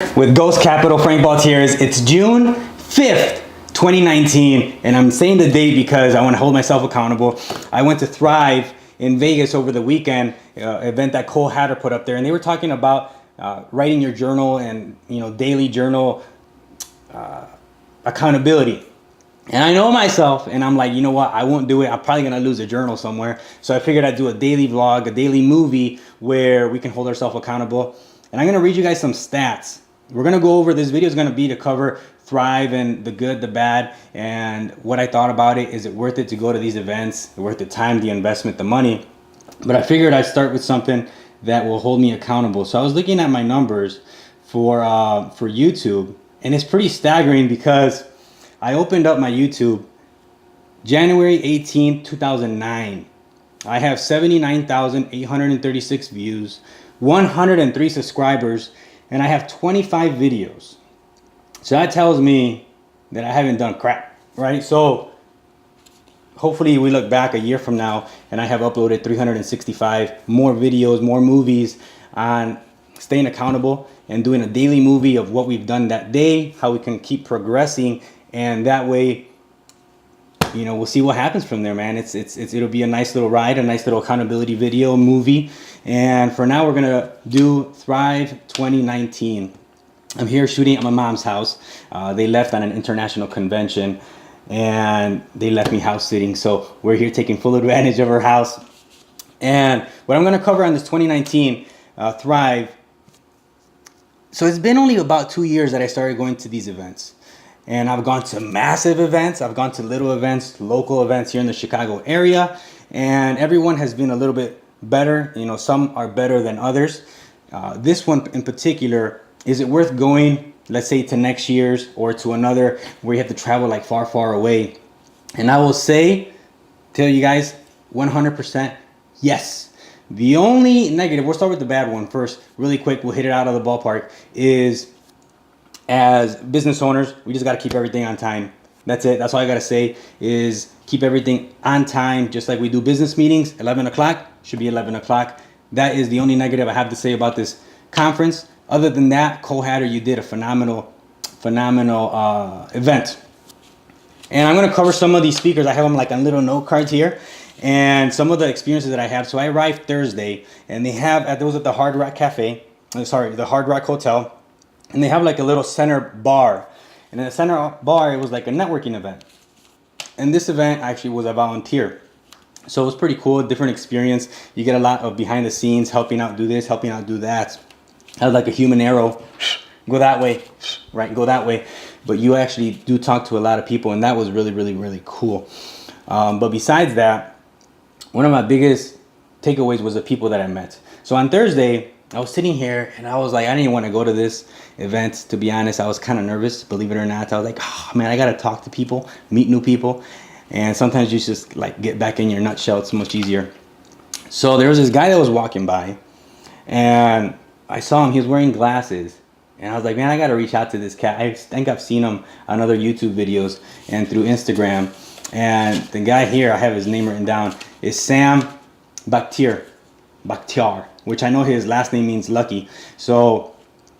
with Ghost Capital, Frank Baltiers. It's June 5th, 2019, and I'm saying the date because I want to hold myself accountable. I went to Thrive in Vegas over the weekend, event that Cole Hatter put up there, and they were talking about writing your journal and daily journal accountability. And I know myself, and I'm like, you know what? I won't do it. I'm probably gonna lose a journal somewhere. So I figured I'd do a daily vlog, a daily movie where we can hold ourselves accountable. And I'm gonna read you guys some stats. We're gonna go over, this video is gonna be to cover Thrive and the good, the bad, and what I thought about it. Is it worth it to go to these events? Worth the time, the investment, the money? But I figured I'd start with something that will hold me accountable. So I was looking at my numbers for YouTube, and it's pretty staggering because I opened up my YouTube January 18th, 2009. I have 79,836 views, 103 subscribers, and I have 25 videos. So that tells me that I haven't done crap, right? So hopefully we look back a year from now and I have uploaded 365 more videos, more movies on staying accountable and doing a daily movie of what we've done that day, how we can keep progressing. And that way, we'll see what happens from there, man. It'll be a nice little ride, a nice little accountability video movie. And for now, we're gonna do Thrive 2019. I'm here shooting at my mom's house. They left on an international convention, and they left me house sitting. So we're here taking full advantage of her house. And what I'm gonna cover on this 2019 Thrive. So it's been only about 2 years that I started going to these events. And I've gone to massive events, I've gone to little events, local events here in the Chicago area, and everyone has been a little bit better. Some are better than others. This one in particular, is it worth going, let's say, to next year's or to another where you have to travel like far, far away? And I will tell you guys, 100% yes. The only negative, we'll start with the bad one first, really quick, we'll hit it out of the ballpark, is as business owners, we just got to keep everything on time. That's it. That's all I got to say is keep everything on time. Just like we do business meetings, 11 o'clock should be 11 o'clock. That is the only negative I have to say about this conference. Other than that, Cole Hatter, you did a phenomenal event. And I'm going to cover some of these speakers. I have them like on little note cards here. And some of the experiences that I have. So I arrived Thursday, and they have, it was at the Hard Rock Cafe, the Hard Rock Hotel. And they have like a little center bar. And in the center bar, it was like a networking event. And this event actually was a volunteer. So it was pretty cool, different experience. You get a lot of behind the scenes, helping out do this, helping out do that. I had like a human arrow, go that way, right, go that way. But you actually do talk to a lot of people, and that was really, really, really cool. But besides that, one of my biggest takeaways was the people that I met. So on Thursday, I was sitting here and I was like, I didn't want to go to this event, to be honest. I was kind of nervous, believe it or not. I was like, oh man, I got to talk to people, meet new people. And sometimes you just like get back in your nutshell. It's much easier. So there was this guy that was walking by, and I saw him, he was wearing glasses. And I was like, man, I got to reach out to this cat. I think I've seen him on other YouTube videos and through Instagram. And the guy here, I have his name written down, is Sam Bakhtiar, which I know his last name means lucky. So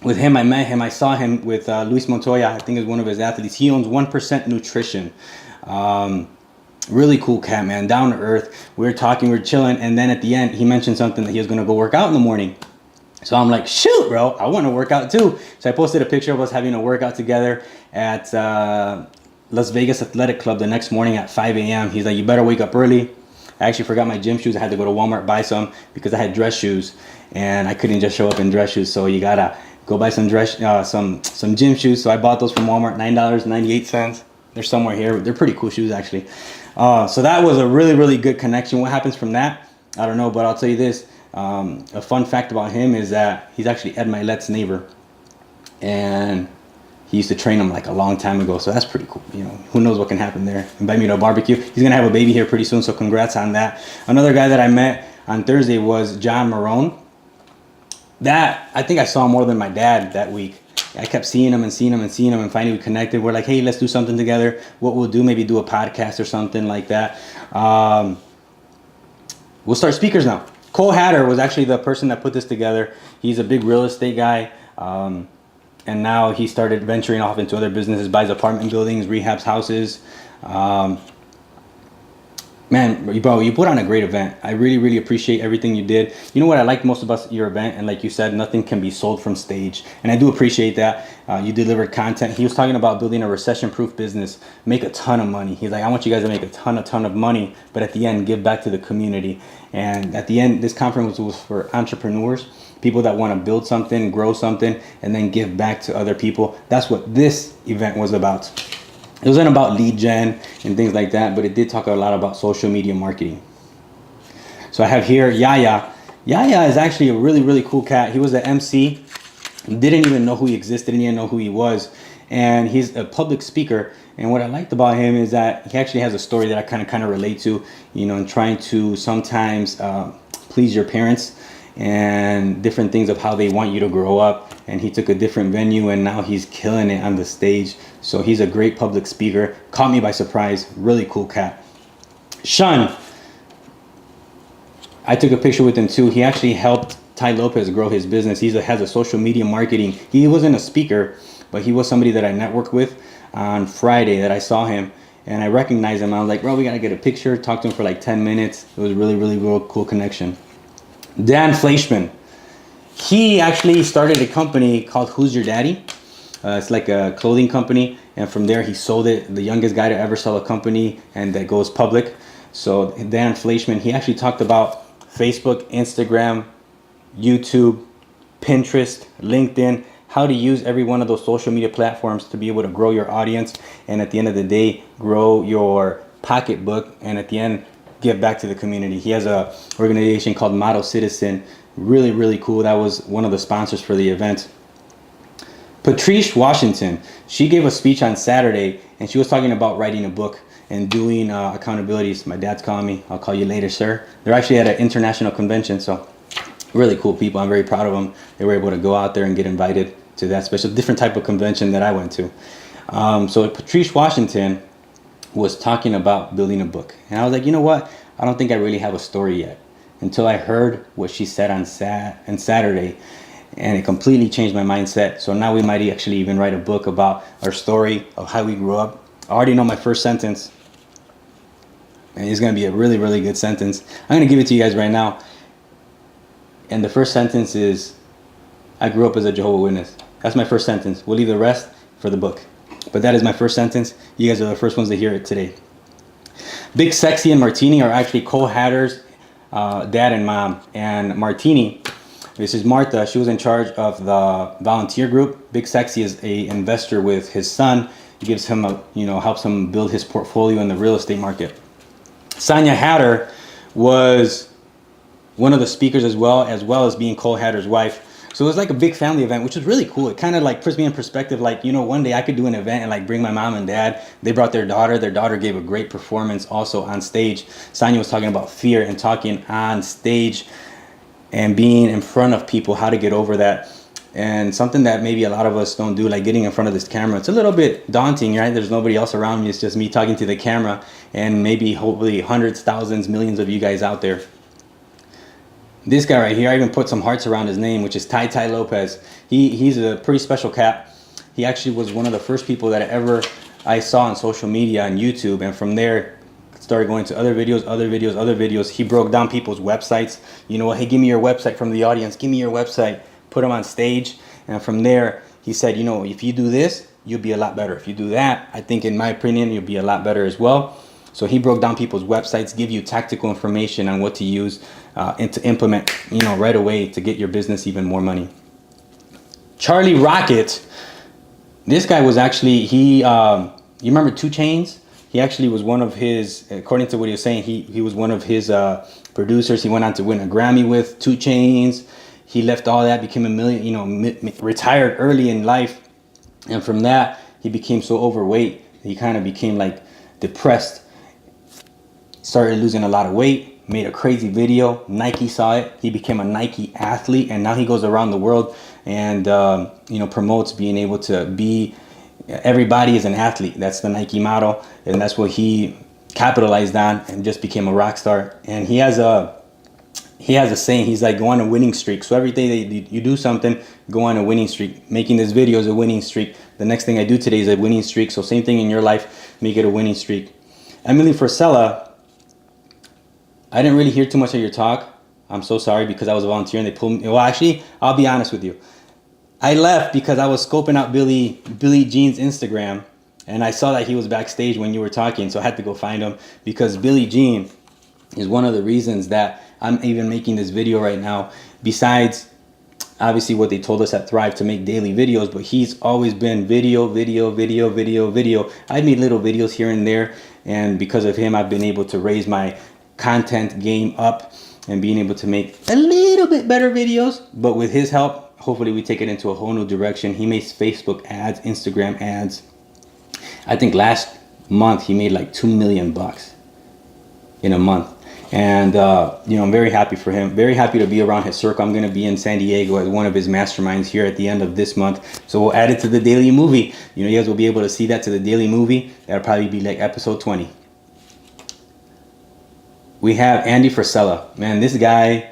with him, I met him. I saw him with Luis Montoya, I think is one of his athletes. He owns 1% Nutrition. Really cool cat, man, down to earth. We were talking, we were chilling, and then at the end, he mentioned something that he was gonna go work out in the morning. So I'm like, shoot, bro, I want to work out too. So I posted a picture of us having a workout together at Las Vegas Athletic Club the next morning at 5 a.m. He's like, you better wake up early. I actually forgot my gym shoes. I had to go to Walmart, buy some because I had dress shoes, and I couldn't just show up in dress shoes. So you gotta go buy some some gym shoes. So I bought those from Walmart, $9.98. They're somewhere here. They're pretty cool shoes, actually. So that was a really, really good connection. What happens from that, I don't know, but I'll tell you this. A fun fact about him is that he's actually Ed Milet's neighbor, and he used to train him like a long time ago. So that's pretty cool. Who knows what can happen there. Invite me to a barbecue. He's gonna have a baby here pretty soon, so congrats on that. Another guy that I met on Thursday was John Marone. That, I think I saw more than my dad that week. I kept seeing him and finally we connected. We're like, hey, let's do something together. What we'll do, maybe do a podcast or something like that. We'll start speakers now. Cole Hatter was actually the person that put this together. He's a big real estate guy. and now he started venturing off into other businesses, buys apartment buildings, rehabs houses. Man, bro, you put on a great event. I really, really appreciate everything you did. You know what I liked most about your event? And like you said, nothing can be sold from stage. And I do appreciate that. You delivered content. He was talking about building a recession-proof business, make a ton of money. He's like, I want you guys to make a ton of money, but at the end, give back to the community. And at the end, this conference was for entrepreneurs, people that want to build something, grow something, and then give back to other people. That's what this event was about. It wasn't about lead gen and things like that, but it did talk a lot about social media marketing. So I have here Yaya. Yaya is actually a really, really cool cat. He was the MC, didn't even know who he existed, didn't even know who he was. And he's a public speaker. And what I liked about him is that he actually has a story that I kind of relate to, you know, and trying to sometimes please your parents and different things of how they want you to grow up. And he took a different venue and now he's killing it on the stage. So he's a great public speaker. Caught me by surprise. Really cool cat. Sean, I took a picture with him too. He actually helped Tai Lopez grow his business. He has a social media marketing. He wasn't a speaker, but he was somebody that I networked with on Friday that I saw him. And I recognized him. I was like, bro, we got to get a picture. Talked to him for like 10 minutes. It was really, really, real cool connection. Dan Fleischman. He actually started a company called Who's Your Daddy? It's like a clothing company, and from there he sold it. The youngest guy to ever sell a company and that goes public. So Dan Fleischman, he actually talked about Facebook, Instagram, YouTube, Pinterest, LinkedIn, how to use every one of those social media platforms to be able to grow your audience, and at the end of the day, grow your pocketbook, and at the end, give back to the community. He has a organization called Model Citizen. Really, really cool. That was one of the sponsors for the event. Patrice Washington, she gave a speech on Saturday and she was talking about writing a book and doing accountabilities. My dad's calling me. I'll call you later, sir. They're actually at an international convention, so really cool people. I'm very proud of them. They were able to go out there and get invited to that special, different type of convention that I went to. So Patrice Washington was talking about building a book. And I was like, you know what? I don't think I really have a story yet until I heard what she said on Saturday. And it completely changed my mindset. So now we might actually even write a book about our story of how we grew up. I already know my first sentence. And it's going to be a really, really good sentence. I'm going to give it to you guys right now. And the first sentence is, I grew up as a Jehovah's Witness. That's my first sentence. We'll leave the rest for the book. But that is my first sentence. You guys are the first ones to hear it today. Big Sexy and Martini are actually co-hatters, dad and mom. And Martini, this is Martha. She was in charge of the volunteer group. Big Sexy is a investor with his son. He gives him helps him build his portfolio in the real estate market. Sonia Hatter was one of the speakers as well as being Cole Hatter's wife. So it was like a big family event, which was really cool. It kind of like puts me in perspective, like, you know, one day I could do an event and like bring my mom and dad. They brought their daughter. Their daughter gave a great performance also on stage. Sonia was talking about fear and talking on stage and being in front of people, how to get over that. And something that maybe a lot of us don't do, like getting in front of this camera. It's a little bit daunting, right? There's nobody else around me. It's just me talking to the camera and maybe hopefully hundreds, thousands, millions of you guys out there. This guy right here, I even put some hearts around his name, which is Tai Lopez. He's a pretty special cat. He actually was one of the first people that I saw on social media and YouTube, and from there started going to other videos. He broke down people's websites. You know what? Hey, give me your website from the audience. Give me your website. Put him on stage, and from there he said, you know, if you do this, you'll be a lot better. If you do that, I think, in my opinion, you'll be a lot better as well. So he broke down people's websites, give you tactical information on what to use and to implement, you know, right away to get your business even more money. Charlie Rocket, this guy was actually, you remember 2 Chainz? He actually was one of his, according to what he was saying, he was one of his producers. He went on to win a Grammy with 2 Chainz. He left all that, became a million, you know, retired early in life. And from that, he became so overweight, he kind of became like depressed. Started losing a lot of weight, made a crazy video. Nike saw it. He became a Nike athlete, and now he goes around the world and you know, promotes being able to be, everybody is an athlete. That's the Nike motto, and that's what he capitalized on and just became a rock star. And he he has a saying. He's like, go on a winning streak. So every day that you do something, go on a winning streak. Making this video is a winning streak. The next thing I do today is a winning streak. So same thing in your life, make it a winning streak. Emily Frisella, I didn't really hear too much of your talk. I'm so sorry, because I was volunteering. They pulled me. Well, actually, I'll be honest with you. I left because I was scoping out Billy Jean's Instagram, and I saw that he was backstage when you were talking, so I had to go find him, because Billy Jean is one of the reasons that I'm even making this video right now, besides obviously what they told us at Thrive to make daily videos, but he's always been video. I made little videos here and there, and because of him, I've been able to raise my content game up and being able to make a little bit better videos. But with his help, hopefully we take it into a whole new direction. He makes Facebook ads, Instagram ads. I think last month he made like $2 million in a month. And you know, I'm very happy for him, very happy to be around his circle. I'm going to be in San Diego as one of his masterminds here at the end of this month, so we'll add it to the daily movie. You know, you guys will be able to see that to the daily movie. That'll probably be like episode 20. We have Andy Frisella. Man, this guy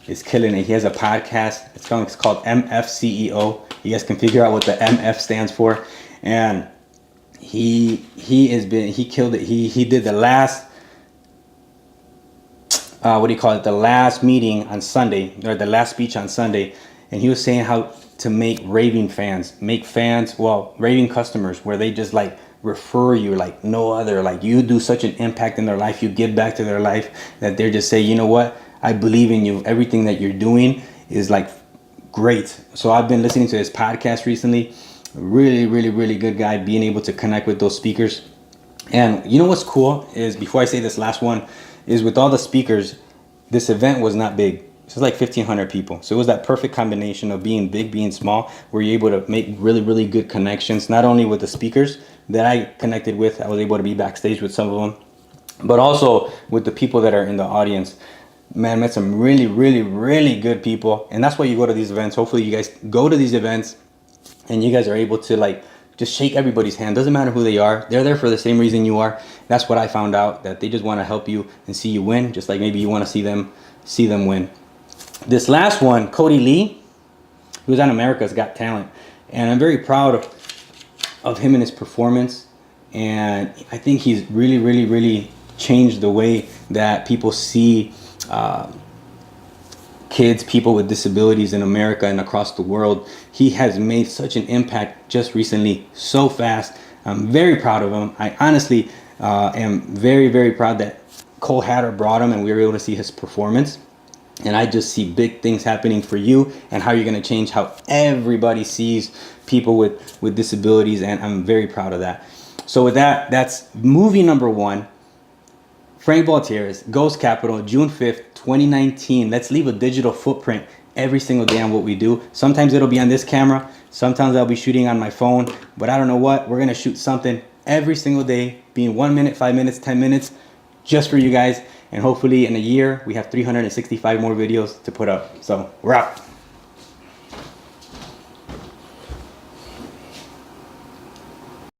is killing it. He has a podcast. It's called MFCEO. You guys can figure out what the MF stands for. And he killed it. He did the last the last meeting on Sunday, or the last speech on Sunday, and he was saying how to make raving customers, where they just like refer you like no other. Like, you do such an impact in their life, you give back to their life, that they're just say, you know what, I believe in you. Everything that you're doing is like great. So I've been listening to his podcast recently. Really good guy, being able to connect with those speakers. And you know what's cool is, before I say this last one, is with all the speakers, this event was not big. It was like 1,500 people. So it was that perfect combination of being big, being small, where you're able to make really good connections, not only with the speakers that I connected with. I was able to be backstage with some of them, but also with the people that are in the audience. Man, met some really good people. And that's why you go to these events. Hopefully you guys go to these events and you guys are able to like just shake everybody's hand. Doesn't matter who they are. They're there for the same reason you are. That's what I found out, that they just want to help you and see you win, just like maybe you want to see them win. This last one, Cody Lee, he was on America's Got Talent, and I'm very proud of him and his performance. And I think he's really changed the way that people see kids, people with disabilities in America and across the world. He has made such an impact just recently, so fast. I'm very proud of him. I honestly am very proud that Cole Hatter brought him and we were able to see his performance. And I just see big things happening for you, and how you're going to change how everybody sees people with disabilities. And I'm very proud of that. So with that, that's movie number 1. Frank Baltieres, Ghost Capital, June 5th, 2019. Let's leave a digital footprint every single day on what we do. Sometimes it'll be on this camera. Sometimes I'll be shooting on my phone. But I don't know what. We're going to shoot something every single day, being 1 minute, 5 minutes, 10 minutes, just for you guys. And hopefully in a year, we have 365 more videos to put up. So we're out.